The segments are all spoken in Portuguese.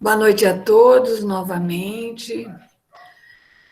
Boa noite a todos novamente.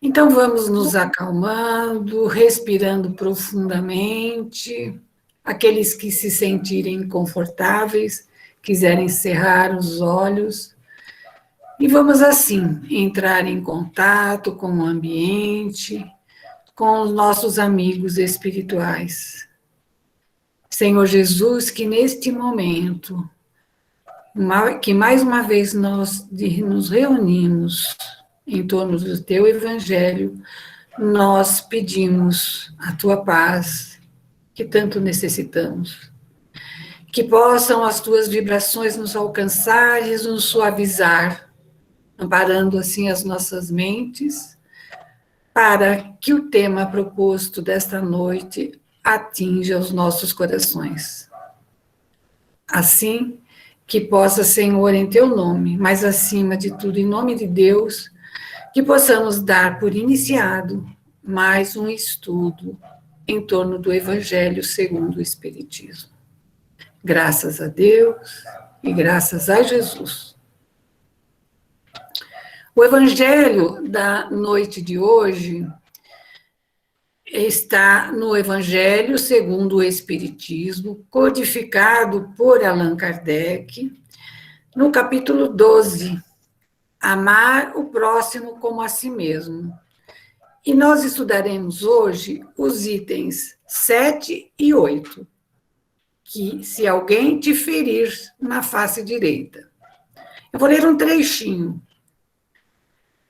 Então, vamos nos acalmando, respirando profundamente. Aqueles que se sentirem confortáveis, quiserem cerrar os olhos. E vamos, assim, entrar em contato com o ambiente, com os nossos amigos espirituais. Senhor Jesus, que neste momento, que mais uma vez nós nos reunimos em torno do teu evangelho, nós pedimos a tua paz, que tanto necessitamos. Que possam as tuas vibrações nos alcançar e nos suavizar, amparando assim as nossas mentes, para que o tema proposto desta noite atinja os nossos corações. Assim, que possa, Senhor, em teu nome, mas acima de tudo, em nome de Deus, que possamos dar por iniciado mais um estudo em torno do Evangelho segundo o Espiritismo. Graças a Deus e graças a Jesus. O Evangelho da noite de hoje está no Evangelho segundo o Espiritismo, codificado por Allan Kardec, no capítulo 12, Amar o próximo como a si mesmo. E nós estudaremos hoje os itens 7 e 8, que se alguém te ferir na face direita. Eu vou ler um trechinho.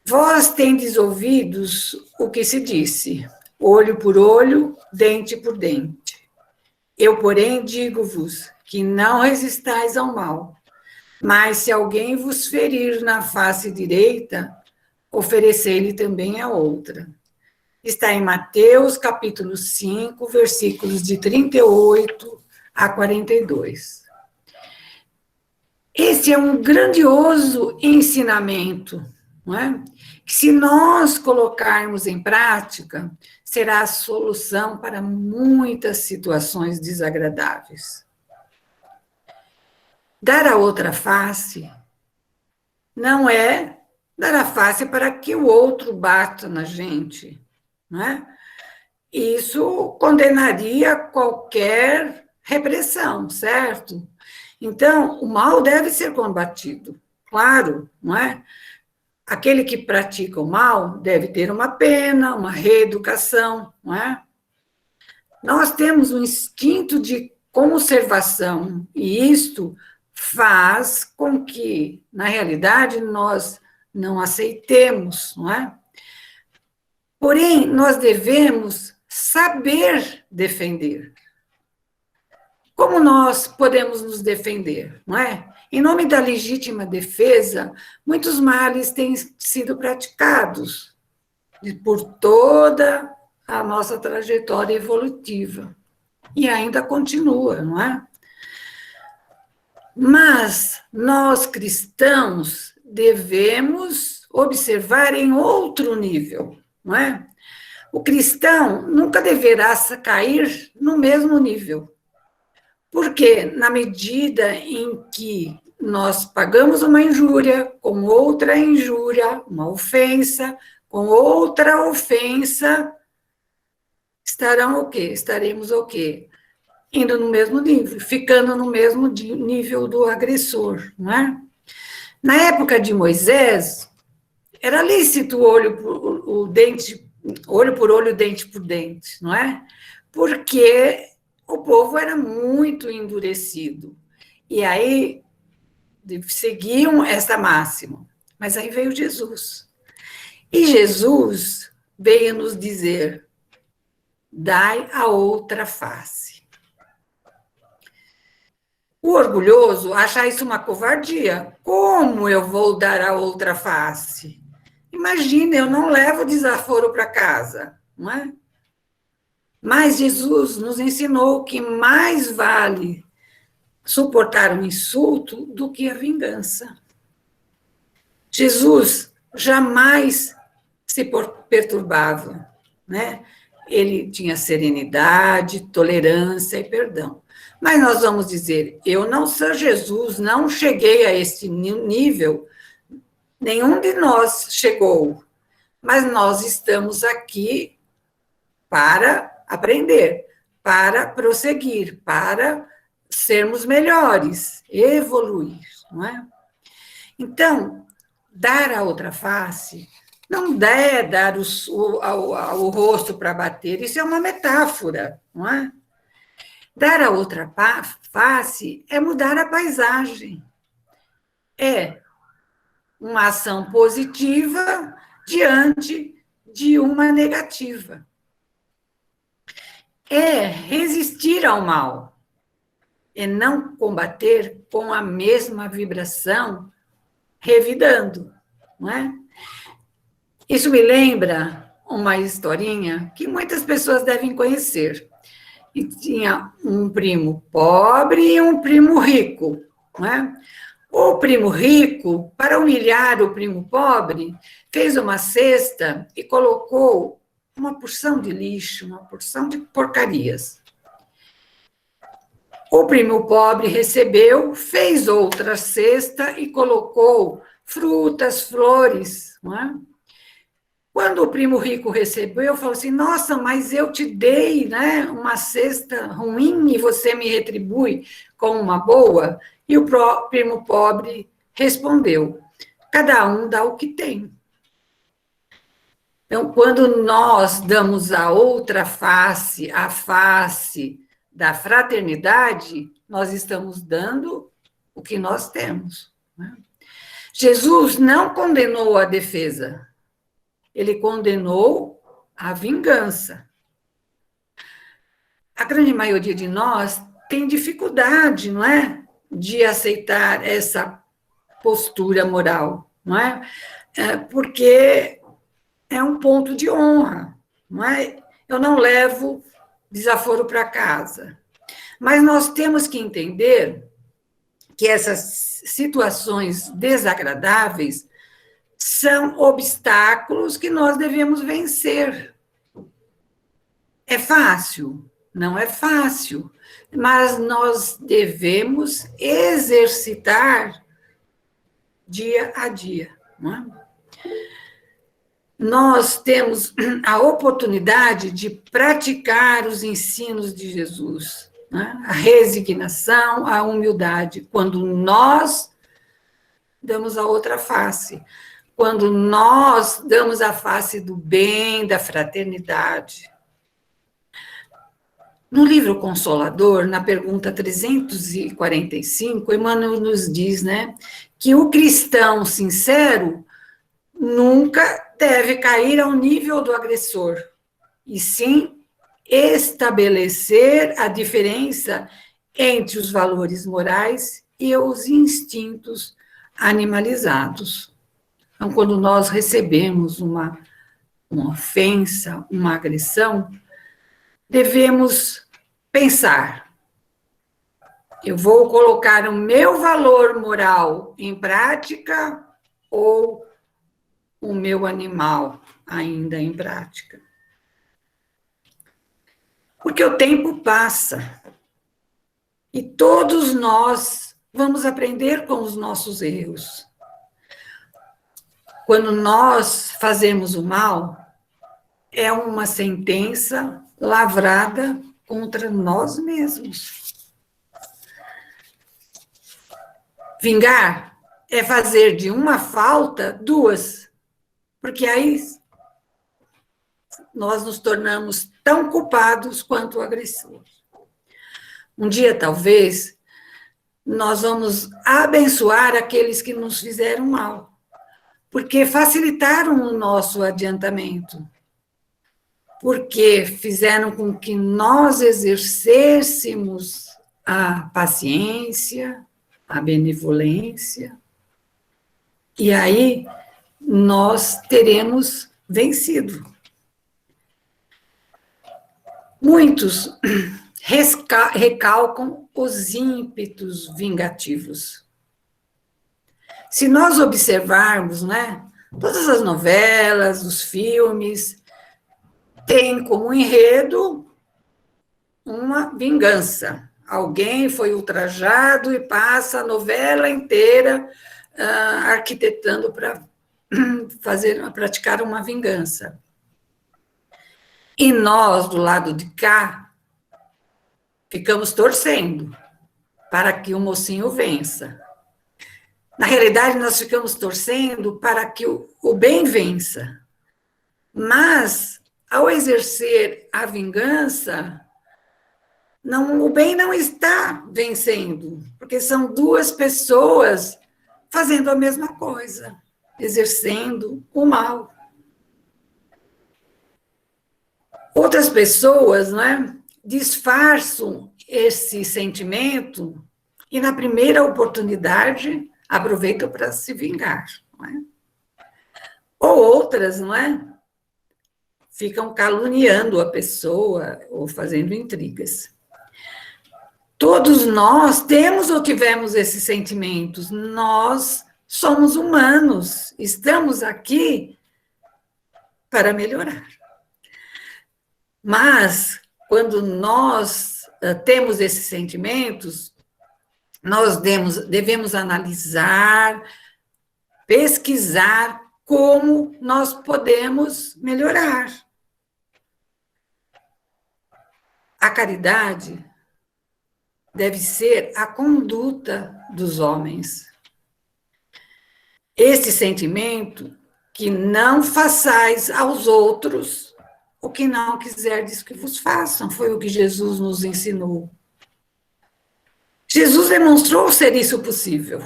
Vós tendes ouvidos o que se disse, olho por olho, dente por dente. Eu, porém, digo-vos que não resistais ao mal, mas se alguém vos ferir na face direita, oferecei-lhe também a outra. Está em Mateus, capítulo 5, versículos de 38 a 42. Esse é um grandioso ensinamento, não é? Que se nós colocarmos em prática, será a solução para muitas situações desagradáveis. Dar a outra face não é dar a face para que o outro bata na gente, não é? Isso condenaria qualquer repressão, certo? Então, o mal deve ser combatido, claro, não é? Aquele que pratica o mal deve ter uma pena, uma reeducação, não é? Nós temos um instinto de conservação, e isto faz com que, na realidade, nós não aceitemos, não é? Porém, nós devemos saber defender. Como nós podemos nos defender, não é? Em nome da legítima defesa, muitos males têm sido praticados por toda a nossa trajetória evolutiva. E ainda continua, não é? Mas nós, cristãos, devemos observar em outro nível, não é? O cristão nunca deverá cair no mesmo nível. Porque, na medida em que nós pagamos uma injúria com outra injúria, uma ofensa, com outra ofensa, estarão o quê? Estaremos o quê? Indo no mesmo nível, ficando no mesmo nível do agressor, não é? Na época de Moisés, era lícito olho por olho, dente por dente, não é? Porque o povo era muito endurecido. E aí seguiam essa máxima. Mas aí veio Jesus. E Jesus veio nos dizer: dai a outra face. O orgulhoso acha isso uma covardia. Como eu vou dar a outra face? Imagina, eu não levo desaforo para casa, não é? Mas Jesus nos ensinou que mais vale suportar um insulto do que a vingança. Jesus jamais se perturbava, né? Ele tinha serenidade, tolerância e perdão. Mas nós vamos dizer, eu não sou Jesus, não cheguei a esse nível Nenhum de nós chegou, mas nós estamos aqui para aprender, para prosseguir, para sermos melhores, evoluir, não é? Então, dar a outra face não é dar o rosto para bater, isso é uma metáfora, não é? Dar a outra face é mudar a paisagem, é uma ação positiva diante de uma negativa. É resistir ao mal, é não combater com a mesma vibração, revidando, não é? Isso me lembra uma historinha que muitas pessoas devem conhecer. E tinha um primo pobre e um primo rico, não é? O primo rico, para humilhar o primo pobre, fez uma cesta e colocou uma porção de lixo, uma porção de porcarias. O primo pobre recebeu, fez outra cesta e colocou frutas, flores, não é? Quando o primo rico recebeu, falou assim, nossa, mas eu te dei, né, uma cesta ruim e você me retribui com uma boa? E o primo pobre respondeu, cada um dá o que tem. Então, quando nós damos a outra face, a face da fraternidade, nós estamos dando o que nós temos, né? Jesus não condenou a defesa, ele condenou a vingança. A grande maioria de nós tem dificuldade, não é, de aceitar essa postura moral, não é? Porque é um ponto de honra, não é? Eu não levo desaforo para casa. Mas nós temos que entender que essas situações desagradáveis são obstáculos que nós devemos vencer. É fácil? Não é fácil, mas nós devemos exercitar dia a dia, não é? Nós temos a oportunidade de praticar os ensinos de Jesus, né? A resignação, a humildade, quando nós damos a outra face, quando nós damos a face do bem, da fraternidade. No livro Consolador, na pergunta 345, Emmanuel nos diz, né, que o cristão sincero nunca deve cair ao nível do agressor, e sim estabelecer a diferença entre os valores morais e os instintos animalizados. Então, quando nós recebemos uma ofensa, uma agressão, devemos pensar, eu vou colocar o meu valor moral em prática ou o meu animal ainda em prática? Porque o tempo passa e todos nós vamos aprender com os nossos erros. Quando nós fazemos o mal, é uma sentença lavrada contra nós mesmos. Vingar é fazer de uma falta duas, porque aí nós nos tornamos tão culpados quanto o agressor. Um dia, talvez, nós vamos abençoar aqueles que nos fizeram mal, porque facilitaram o nosso adiantamento, porque fizeram com que nós exercêssemos a paciência, a benevolência, e aí nós teremos vencido. Muitos recalcam os ímpetos vingativos. Se nós observarmos, né, todas as novelas, os filmes, têm como enredo uma vingança. Alguém foi ultrajado e passa a novela inteira arquitetando para praticar uma vingança. E nós, do lado de cá, ficamos torcendo para que o mocinho vença. Na realidade, nós ficamos torcendo para que o bem vença. Mas, ao exercer a vingança, o bem não está vencendo, porque são duas pessoas fazendo a mesma coisa, exercendo o mal. Outras pessoas, não é, disfarçam esse sentimento e, na primeira oportunidade, aproveitam para se vingar. Não é? Ou outras, não é? Ficam caluniando a pessoa ou fazendo intrigas. Todos nós temos ou tivemos esses sentimentos. Nós somos humanos, estamos aqui para melhorar. Mas, quando nós temos esses sentimentos, nós devemos analisar, pesquisar como nós podemos melhorar. A caridade deve ser a conduta dos homens. Esse sentimento que não façais aos outros o que não quiserdes que vos façam, foi o que Jesus nos ensinou. Jesus demonstrou ser isso possível.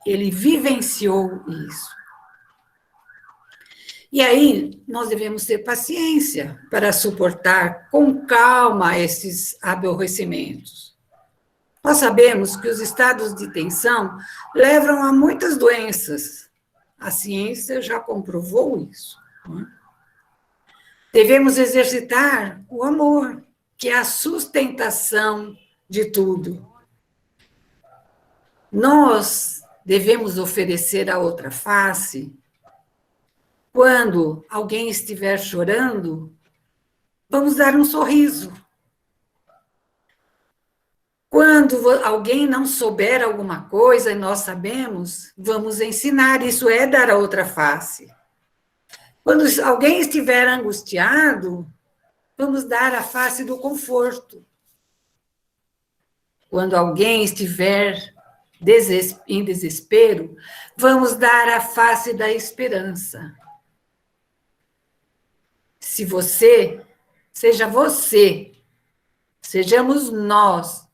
Ele vivenciou isso. E aí, nós devemos ter paciência para suportar com calma esses aborrecimentos. Nós sabemos que os estados de tensão levam a muitas doenças. A ciência já comprovou isso. Não é? Devemos exercitar o amor, que é a sustentação de tudo. Nós devemos oferecer a outra face. Quando alguém estiver chorando, vamos dar um sorriso. Quando alguém não souber alguma coisa e nós sabemos, vamos ensinar. Isso é dar a outra face. Quando alguém estiver angustiado, vamos dar a face do conforto. Quando alguém estiver em desespero, vamos dar a face da esperança. Sejamos nós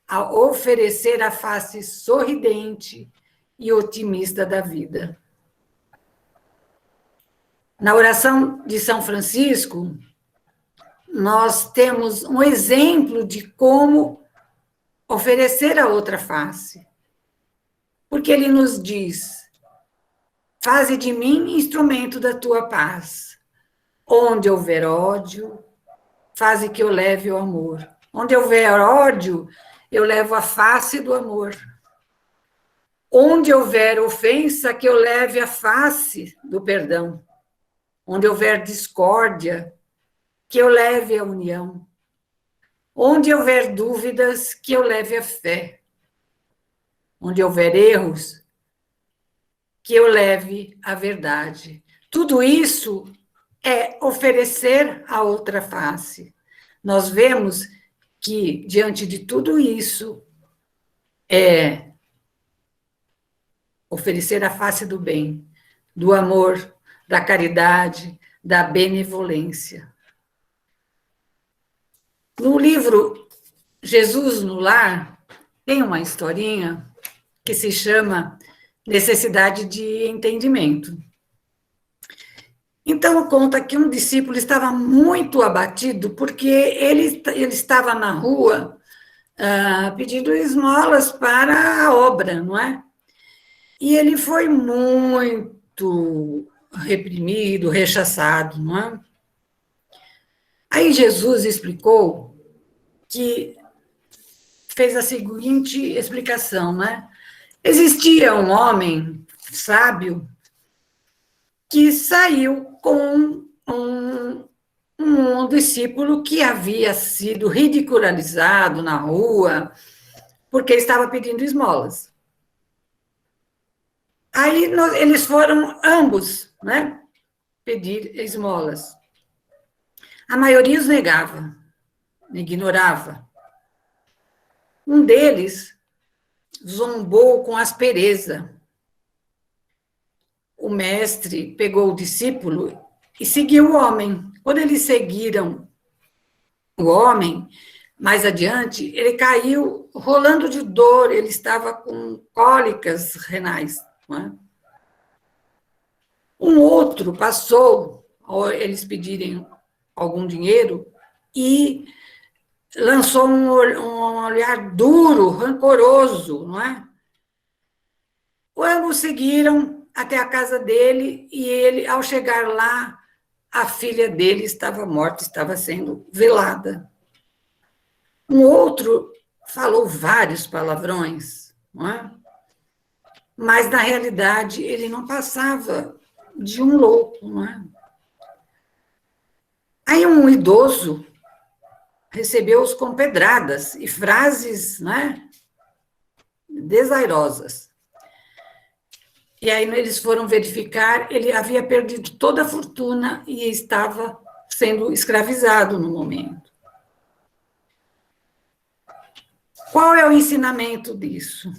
a oferecer a face sorridente e otimista da vida. Na oração de São Francisco, nós temos um exemplo de como oferecer a outra face. Porque ele nos diz: faze de mim instrumento da tua paz. Onde houver ódio, faze que eu leve o amor. Onde houver ódio, eu levo a face do amor. Onde houver ofensa, que eu leve a face do perdão. Onde houver discórdia, que eu leve a união. Onde houver dúvidas, que eu leve a fé. Onde houver erros, que eu leve a verdade. Tudo isso é oferecer a outra face. Nós vemos que, diante de tudo isso, é oferecer a face do bem, do amor, da caridade, da benevolência. No livro Jesus no Lar, tem uma historinha que se chama Necessidade de Entendimento. Então, conta que um discípulo estava muito abatido porque ele estava na rua pedindo esmolas para a obra, não é? E ele foi muito reprimido, rechaçado, não é? Aí Jesus explicou que fez a seguinte explicação, né? Existia um homem sábio que saiu com um discípulo que havia sido ridicularizado na rua porque estava pedindo esmolas. Aí eles foram ambos, né, pedir esmolas. A maioria os negava, ignorava. Um deles zombou com aspereza. O mestre pegou o discípulo e seguiu o homem. Quando eles seguiram o homem, mais adiante, ele caiu rolando de dor, ele estava com cólicas renais. Não é? Um outro passou, ao eles pedirem algum dinheiro, e lançou um olhar duro, rancoroso, não é? Ambos seguiram até a casa dele e ele, ao chegar lá, a filha dele estava morta, estava sendo velada. Um outro falou vários palavrões, não é? Mas, na realidade, ele não passava de um louco, não é? Aí um idoso recebeu-os com pedradas e frases, né, desairosas. E aí eles foram verificar, ele havia perdido toda a fortuna e estava sendo escravizado no momento. Qual é o ensinamento disso?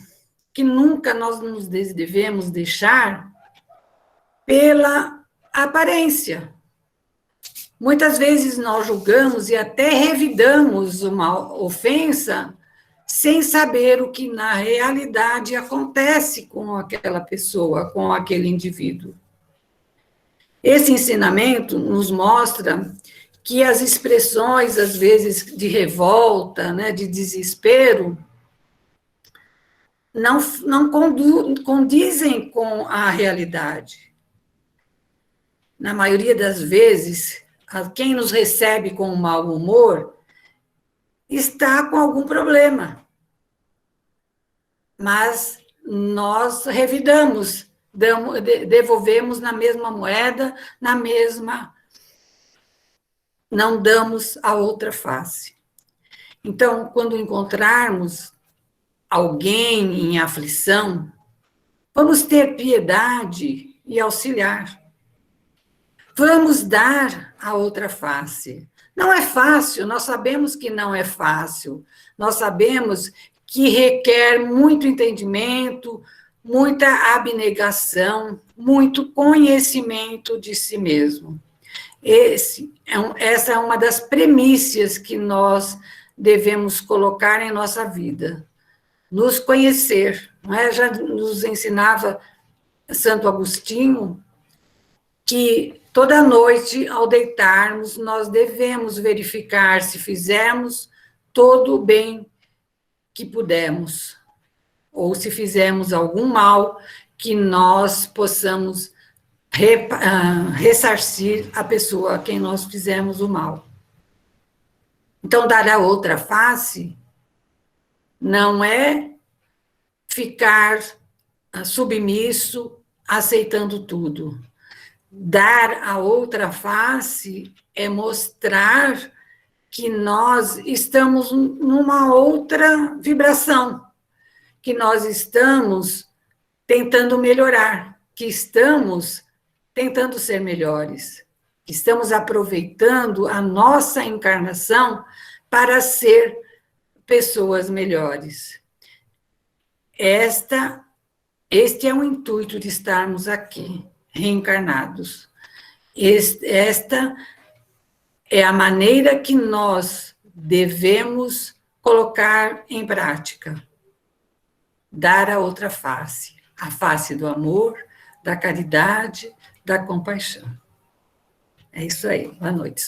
Que nunca nós nos devemos deixar pela aparência. Muitas vezes nós julgamos e até revidamos uma ofensa sem saber o que na realidade acontece com aquela pessoa, com aquele indivíduo. Esse ensinamento nos mostra que as expressões, às vezes, de revolta, né, de desespero, não condizem com a realidade. Na maioria das vezes, quem nos recebe com mau humor está com algum problema. Mas nós revidamos, devolvemos na mesma moeda, não damos a outra face. Então, quando encontrarmos alguém em aflição, vamos ter piedade e auxiliar. Vamos dar a outra face. Não é fácil, nós sabemos que não é fácil. Nós sabemos que requer muito entendimento, muita abnegação, muito conhecimento de si mesmo. Essa é uma das premissas que nós devemos colocar em nossa vida. Nos conhecer. Não é? Já nos ensinava Santo Agostinho que toda noite, ao deitarmos, nós devemos verificar se fizemos todo o bem que pudemos, ou se fizemos algum mal, que nós possamos ressarcir a pessoa a quem nós fizemos o mal. Então, dar a outra face não é ficar submisso, aceitando tudo. Dar a outra face é mostrar que nós estamos numa outra vibração, que nós estamos tentando melhorar, que estamos tentando ser melhores, que estamos aproveitando a nossa encarnação para ser pessoas melhores. Este é o intuito de estarmos aqui, reencarnados. Esta é a maneira que nós devemos colocar em prática. Dar a outra face, a face do amor, da caridade, da compaixão. É isso aí. Boa noite.